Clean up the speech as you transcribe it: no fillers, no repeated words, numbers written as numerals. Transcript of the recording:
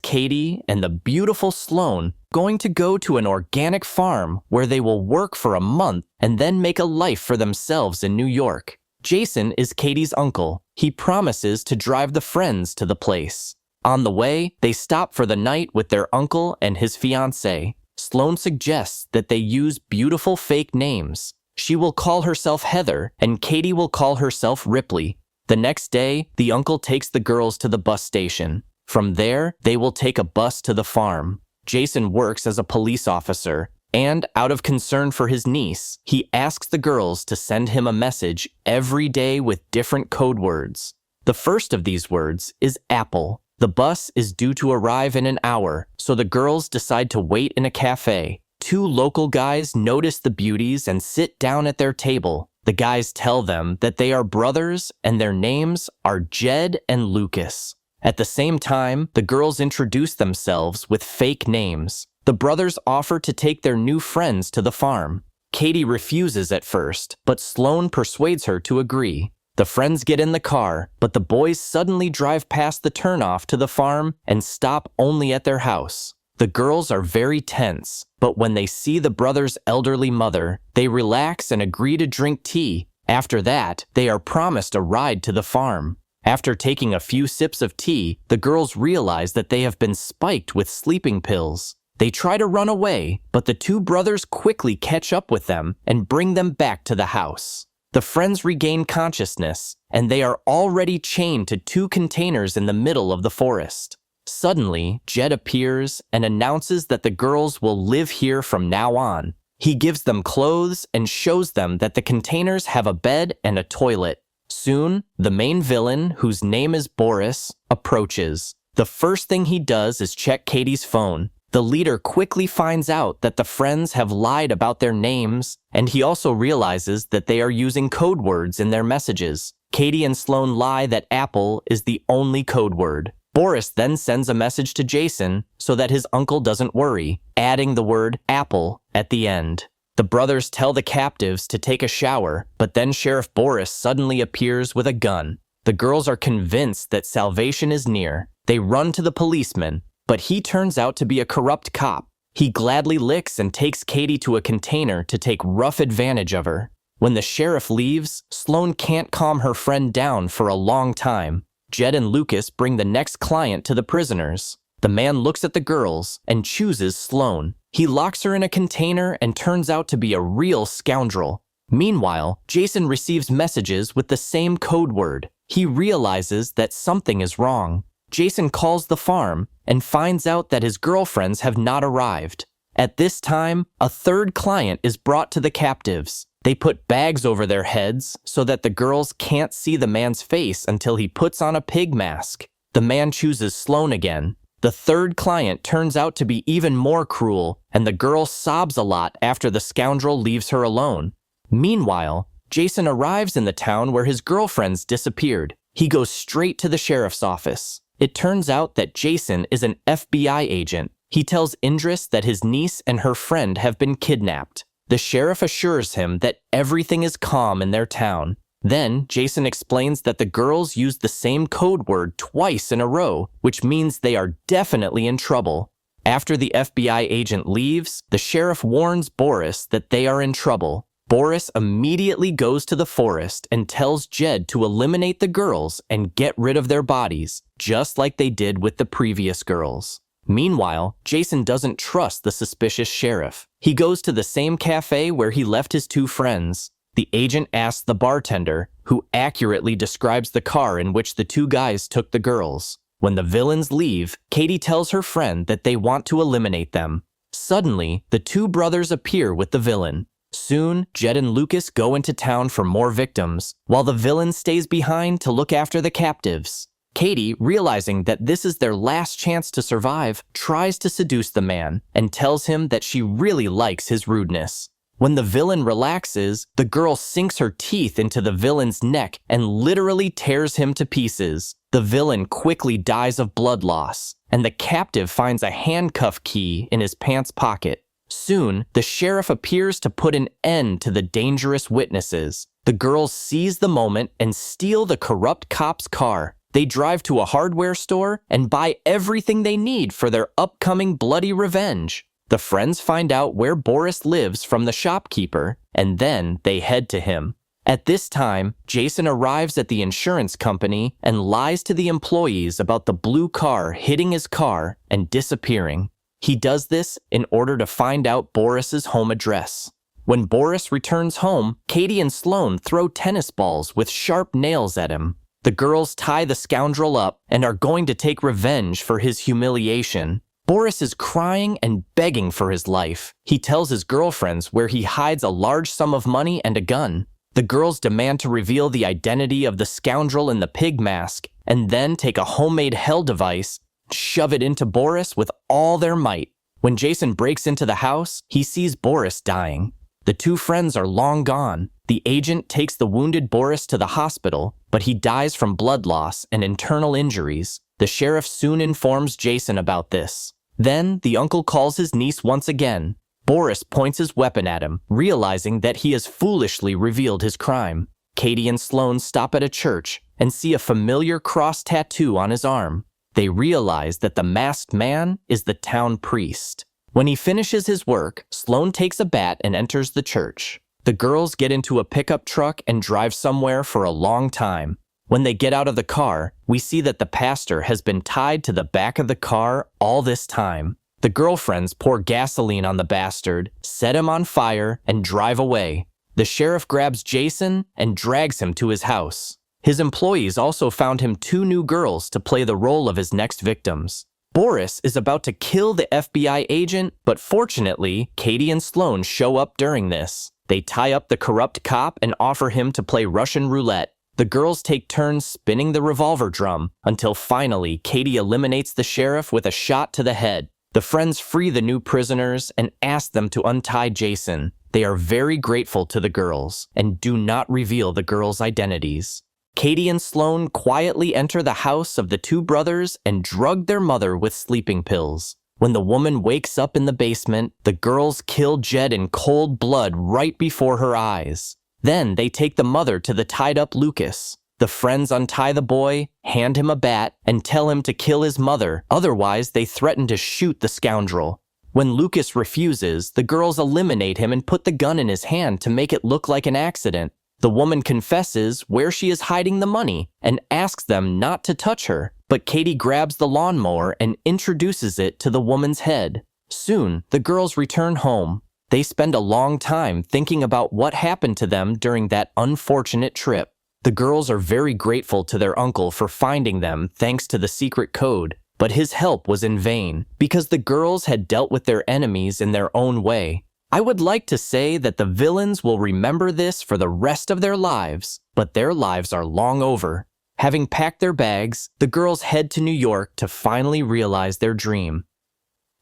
Katie and the beautiful Sloane going to go to an organic farm where they will work for a month and then make a life for themselves in New York. Jason is Katie's uncle. He promises to drive the friends to the place. On the way, they stop for the night with their uncle and his fiancée. Sloane suggests that they use beautiful fake names. She will call herself Heather, and Katie will call herself Ripley. The next day, the uncle takes the girls to the bus station. From there, they will take a bus to the farm. Jason works as a police officer, and out of concern for his niece, he asks the girls to send him a message every day with different code words. The first of these words is apple. The bus is due to arrive in an hour, so the girls decide to wait in a cafe. Two local guys notice the beauties and sit down at their table. The guys tell them that they are brothers and their names are Jed and Lucas. At the same time, the girls introduce themselves with fake names. The brothers offer to take their new friends to the farm. Katie refuses at first, but Sloane persuades her to agree. The friends get in the car, but the boys suddenly drive past the turnoff to the farm and stop only at their house. The girls are very tense, but when they see the brothers' elderly mother, they relax and agree to drink tea. After that, they are promised a ride to the farm. After taking a few sips of tea, the girls realize that they have been spiked with sleeping pills. They try to run away, but the two brothers quickly catch up with them and bring them back to the house. The friends regain consciousness, and they are already chained to two containers in the middle of the forest. Suddenly, Jed appears and announces that the girls will live here from now on. He gives them clothes and shows them that the containers have a bed and a toilet. Soon, the main villain, whose name is Boris, approaches. The first thing he does is check Katie's phone. The leader quickly finds out that the friends have lied about their names, and he also realizes that they are using code words in their messages. Katie and Sloane lie that apple is the only code word. Boris then sends a message to Jason so that his uncle doesn't worry, adding the word apple at the end. The brothers tell the captives to take a shower, but then Sheriff Boris suddenly appears with a gun. The girls are convinced that salvation is near. They run to the policeman, but he turns out to be a corrupt cop. He gladly licks and takes Katie to a container to take rough advantage of her. When the sheriff leaves, Sloane can't calm her friend down for a long time. Jed and Lucas bring the next client to the prisoners. The man looks at the girls and chooses Sloane. He locks her in a container and turns out to be a real scoundrel. Meanwhile, Jason receives messages with the same code word. He realizes that something is wrong. Jason calls the farm and finds out that his girlfriends have not arrived. At this time, a third client is brought to the captives. They put bags over their heads so that the girls can't see the man's face until he puts on a pig mask. The man chooses Sloane again. The third client turns out to be even more cruel, and the girl sobs a lot after the scoundrel leaves her alone. Meanwhile, Jason arrives in the town where his girlfriends disappeared. He goes straight to the sheriff's office. It turns out that Jason is an FBI agent. He tells Indris that his niece and her friend have been kidnapped. The sheriff assures him that everything is calm in their town. Then, Jason explains that the girls used the same code word twice in a row, which means they are definitely in trouble. After the FBI agent leaves, the sheriff warns Boris that they are in trouble. Boris immediately goes to the forest and tells Jed to eliminate the girls and get rid of their bodies, just like they did with the previous girls. Meanwhile, Jason doesn't trust the suspicious sheriff. He goes to the same cafe where he left his two friends. The agent asks the bartender, who accurately describes the car in which the two guys took the girls. When the villains leave, Katie tells her friend that they want to eliminate them. Suddenly, the two brothers appear with the villain. Soon, Jed and Lucas go into town for more victims, while the villain stays behind to look after the captives. Katie, realizing that this is their last chance to survive, tries to seduce the man and tells him that she really likes his rudeness. When the villain relaxes, the girl sinks her teeth into the villain's neck and literally tears him to pieces. The villain quickly dies of blood loss, and the captive finds a handcuff key in his pants pocket. Soon, the sheriff appears to put an end to the dangerous witnesses. The girls seize the moment and steal the corrupt cop's car. They drive to a hardware store and buy everything they need for their upcoming bloody revenge. The friends find out where Boris lives from the shopkeeper, and then they head to him. At this time, Jason arrives at the insurance company and lies to the employees about the blue car hitting his car and disappearing. He does this in order to find out Boris's home address. When Boris returns home, Katie and Sloane throw tennis balls with sharp nails at him. The girls tie the scoundrel up and are going to take revenge for his humiliation. Boris is crying and begging for his life. He tells his girlfriends where he hides a large sum of money and a gun. The girls demand to reveal the identity of the scoundrel in the pig mask, and then take a homemade hell device, shove it into Boris with all their might. When Jason breaks into the house, he sees Boris dying. The two friends are long gone. The agent takes the wounded Boris to the hospital, but he dies from blood loss and internal injuries. The sheriff soon informs Jason about this. Then, the uncle calls his niece once again. Boris points his weapon at him, realizing that he has foolishly revealed his crime. Katie and Sloane stop at a church and see a familiar cross tattoo on his arm. They realize that the masked man is the town priest. When he finishes his work, Sloane takes a bat and enters the church. The girls get into a pickup truck and drive somewhere for a long time. When they get out of the car, we see that the pastor has been tied to the back of the car all this time. The girlfriends pour gasoline on the bastard, set him on fire, and drive away. The sheriff grabs Jason and drags him to his house. His employees also found him 2 new girls to play the role of his next victims. Boris is about to kill the FBI agent, but fortunately, Katie and Sloane show up during this. They tie up the corrupt cop and offer him to play Russian roulette. The girls take turns spinning the revolver drum until finally Katie eliminates the sheriff with a shot to the head. The friends free the new prisoners and ask them to untie Jason. They are very grateful to the girls and do not reveal the girls' identities. Katie and Sloane quietly enter the house of the 2 brothers and drug their mother with sleeping pills. When the woman wakes up in the basement, the girls kill Jed in cold blood right before her eyes. Then they take the mother to the tied-up Lucas. The friends untie the boy, hand him a bat, and tell him to kill his mother, otherwise they threaten to shoot the scoundrel. When Lucas refuses, the girls eliminate him and put the gun in his hand to make it look like an accident. The woman confesses where she is hiding the money and asks them not to touch her, but Katie grabs the lawnmower and introduces it to the woman's head. Soon, the girls return home. They spend a long time thinking about what happened to them during that unfortunate trip. The girls are very grateful to their uncle for finding them thanks to the secret code, but his help was in vain because the girls had dealt with their enemies in their own way. I would like to say that the villains will remember this for the rest of their lives, but their lives are long over. Having packed their bags, the girls head to New York to finally realize their dream.